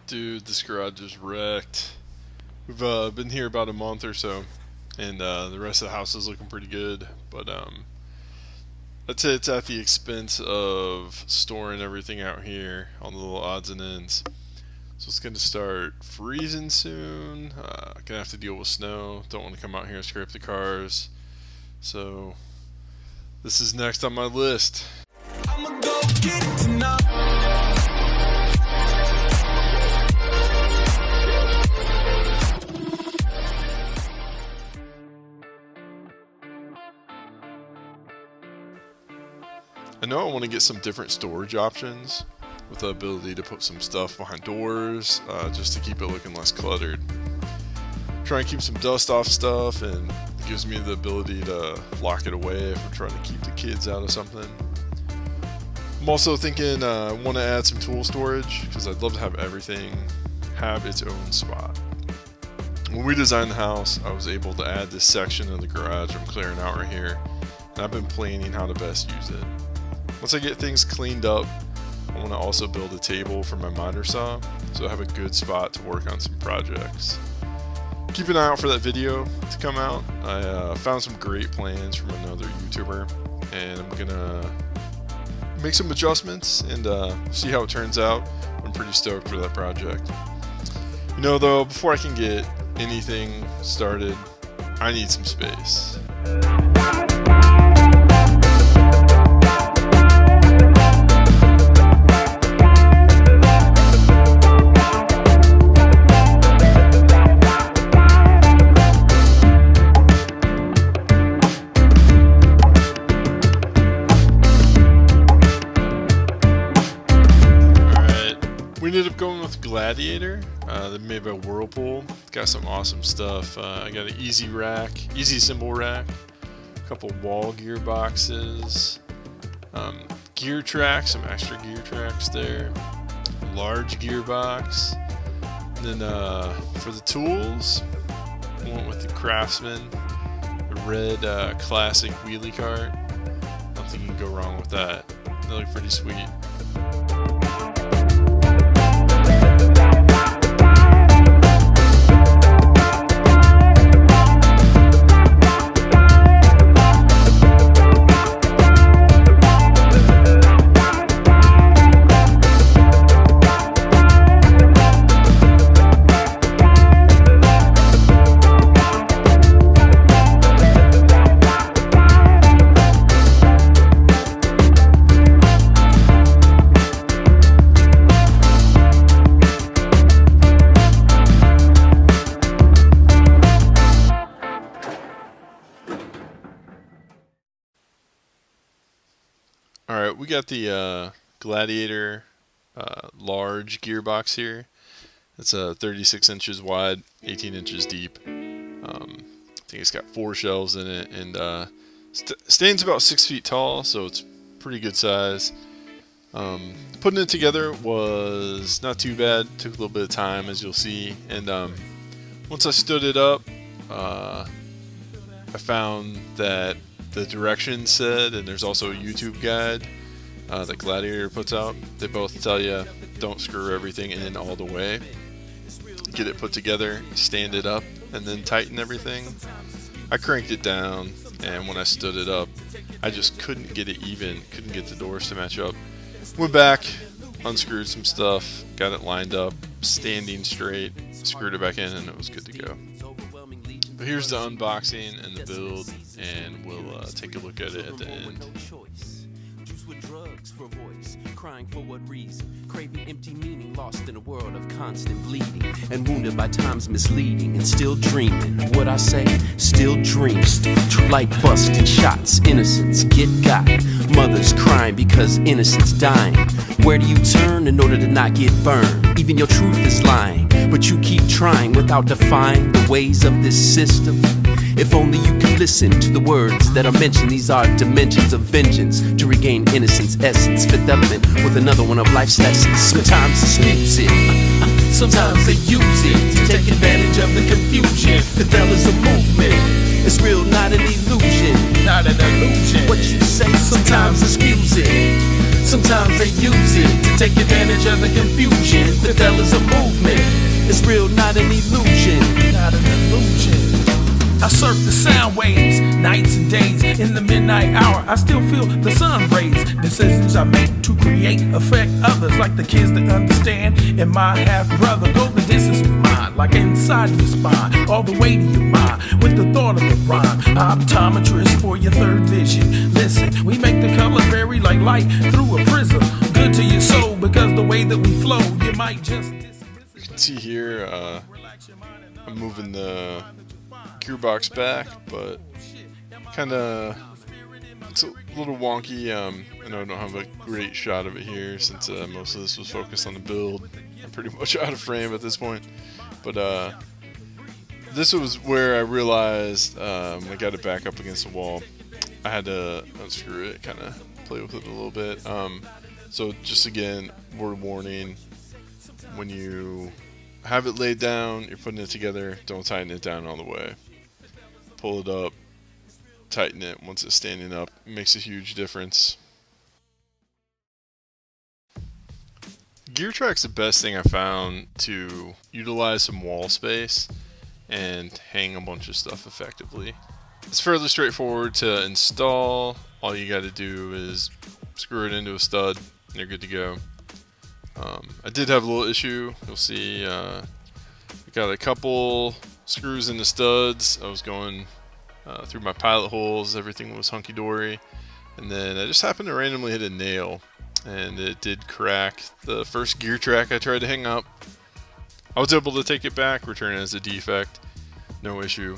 Dude, this garage is wrecked. We've been here about a month or so, and the rest of the house is looking pretty good. But I'd say it's at the expense of storing everything out here, all the little odds and ends. So it's going to start freezing soon. Gonna have to deal with snow. Don't want to come out here and scrape the cars. So this is next on my list. I'ma go get it tonight. I know I want to get some different storage options with the ability to put some stuff behind doors, just to keep it looking less cluttered. Try and keep some dust off stuff, and it gives me the ability to lock it away if we're trying to keep the kids out of something. I'm also thinking I want to add some tool storage, because I'd love to have everything have its own spot. When we designed the house, I was able to add this section of the garage I'm clearing out right here, and I've been planning how to best use it. Once I get things cleaned up, I want to also build a table for my miter saw, so I have a good spot to work on some projects. Keep an eye out for that video to come out. I found some great plans from another YouTuber, and I'm gonna make some adjustments and see how it turns out. I'm pretty stoked for that project. You know though, before I can get anything started, I need some space. We ended up going with Gladiator. They're made by Whirlpool. Got some awesome stuff. I got an easy symbol rack, a couple wall gearboxes, gear tracks, some extra gear tracks there, large gearbox. And then for the tools, I went with the Craftsman, the red classic wheelie cart. I don't think you can go wrong with that. They look pretty sweet. Alright, we got the Gladiator large gearbox here. It's 36 inches wide, 18 inches deep. I think it's got 4 shelves in it, and stands about 6 feet tall, so it's pretty good size. Putting it together was not too bad. Took a little bit of time, as you'll see. And once I stood it up, I found that the directions said, and there's also a YouTube guide that Gladiator puts out. They both tell you don't screw everything in all the way. Get it put together, stand it up, and then tighten everything. I cranked it down, and when I stood it up, I just couldn't get it even, couldn't get the doors to match up. Went back, unscrewed some stuff, got it lined up, standing straight, screwed it back in, and it was good to go. But here's the unboxing and the build, and we'll take a look at it at the end. With drugs for voice, crying for what reason, craving empty meaning, lost in a world of constant bleeding, and wounded by time's misleading, and still dreaming. What I say, still dream, like busted shots, innocence get got, mothers crying because innocence dying. Where do you turn in order to not get burned? Even your truth is lying, but you keep trying without defying the ways of this system. If only you can listen to the words that are mentioned. These are dimensions of vengeance to regain innocence, essence, fifth element with another one of life's lessons. Sometimes it's music, sometimes they use it to take advantage of the confusion. Fifth is a movement, it's real, not an illusion. Not an illusion. What you say, sometimes it's music, sometimes they use it to take advantage of the confusion. Fifth is a movement. surf the sound waves, nights and days. In the midnight hour, I still feel the sun rays. Decisions I make to create affect others, like the kids that understand. And my half brother, go the distance with mine, like inside your spine, all the way to your mind, with the thought of the rhyme. Optometrist for your third vision. Listen, we make the colors vary like light through a prism. Good to your soul, because the way that we flow, you might just You can see here, I'm moving the gearbox back, but kind of it's a little wonky. I know I don't have a great shot of it here since most of this was focused on the build. I'm pretty much out of frame at this point, but this was where I realized I got it back up against the wall. I had to unscrew it, kind of play with it a little bit. So just again, word of warning, when you have it laid down, you're putting it together, don't tighten it down all the way. Pull it up, tighten it once it's standing up. It makes a huge difference. Gear track's the best thing I found to utilize some wall space and hang a bunch of stuff effectively. It's fairly straightforward to install. All you got to do is screw it into a stud and you're good to go. I did have a little issue. You'll see I got a couple screws in the studs. I was going through my pilot holes. Everything was hunky-dory. And then I just happened to randomly hit a nail. And it did crack the first gear track I tried to hang up. I was able to take it back, return it as a defect. No issue.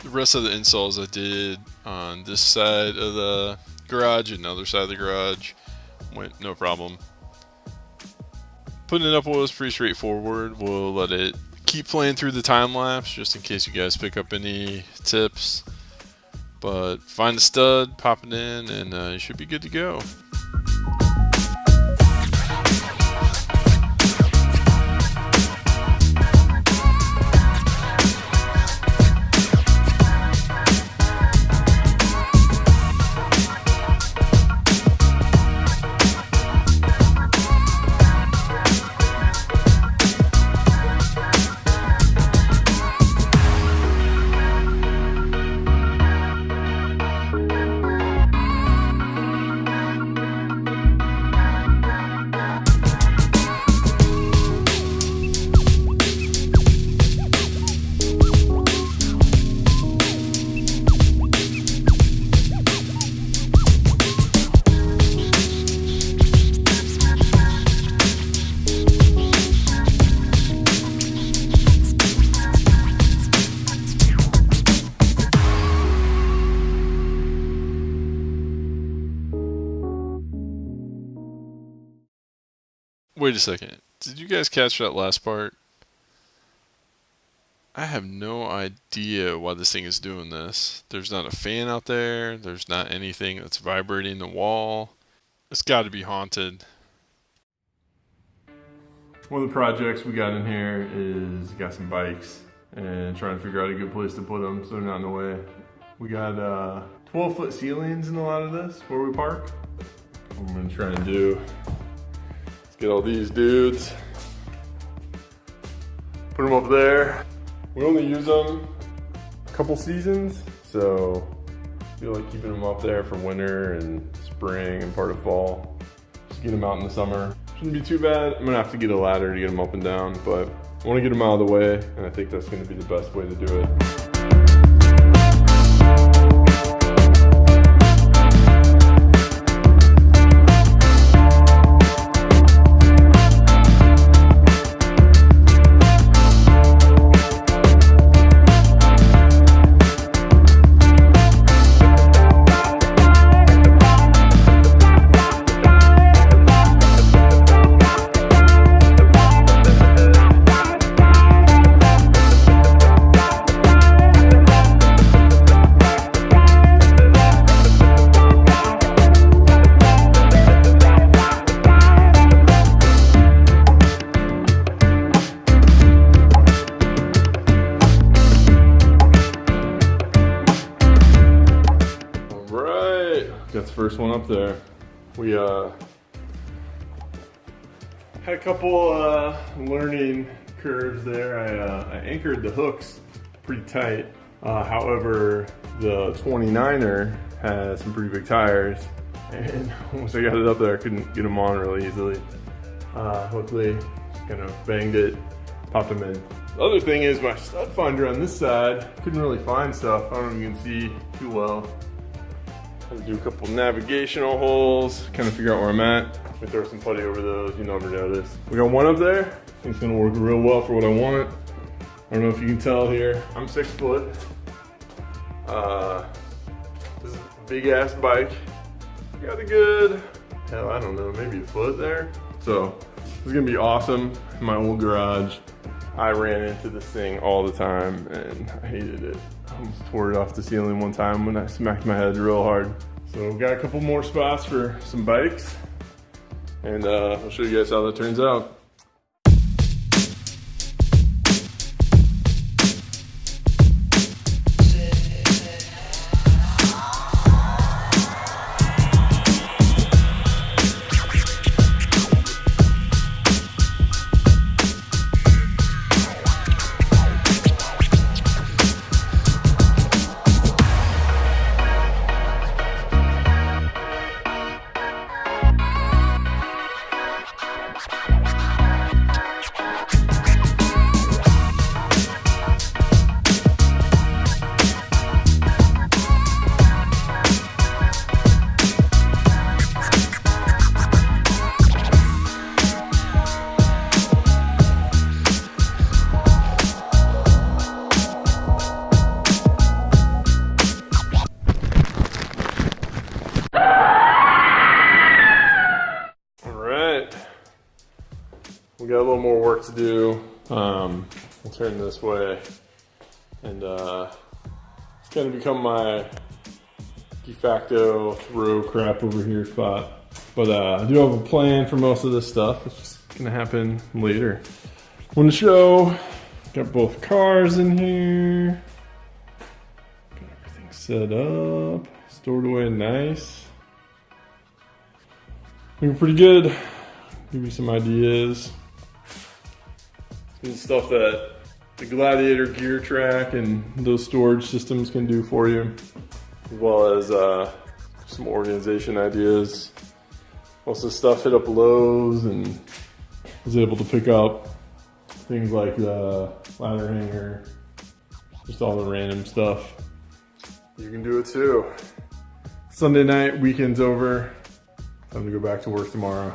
The rest of the installs I did on this side of the garage and the other side of the garage went no problem. Putting it up was pretty straightforward. We'll let it keep playing through the time lapse just in case you guys pick up any tips. But find the stud, pop it in, and you should be good to go. Wait a second. Did you guys catch that last part? I have no idea why this thing is doing this. There's not a fan out there. There's not anything that's vibrating the wall. It's got to be haunted. One of the projects we got in here is got some bikes and trying to figure out a good place to put them so they're not in the way. We got 12-foot ceilings in a lot of this where we park. What I'm going to try and do is get all these dudes, put them up there. We only use them a couple seasons, so I feel like keeping them up there for winter and spring and part of fall. Just get them out in the summer. Shouldn't be too bad. I'm gonna have to get a ladder to get them up and down, but I wanna get them out of the way, and I think that's gonna be the best way to do it. Got the first one up there. We had a couple learning curves there. I anchored the hooks pretty tight. However, the 29er has some pretty big tires, and once I got it up there, I couldn't get them on really easily. Luckily, kind of banged it, popped them in. The other thing is my stud finder on this side, couldn't really find stuff. I don't know if you can see too well. Had to do a couple navigational holes, kind of figure out where I'm at. We throw some putty over those, you never notice. We got one up there. I think it's gonna work real well for what I want. I don't know if you can tell here, I'm 6 foot. This is a big ass bike. Got a good, hell, I don't know, maybe a foot there. So this is gonna be awesome. In my old garage, I ran into this thing all the time and I hated it. I almost tore it off the ceiling one time when I smacked my head real hard. So we've got a couple more spots for some bikes, and I'll show you guys how that turns out. We got a little more work to do. We'll turn this way, and it's gonna become my de facto throw crap over here spot. But I do have a plan for most of this stuff. It's just gonna happen later. Want to show, got both cars in here. Got everything set up, stored away nice. Looking pretty good. Give you some ideas. Some stuff that the Gladiator gear track and those storage systems can do for you, as well as some organization ideas. Also stuff hit up Lowe's and was able to pick up things like the ladder hanger, just all the random stuff. You can do it too. Sunday night, weekend's over. Time to go back to work tomorrow.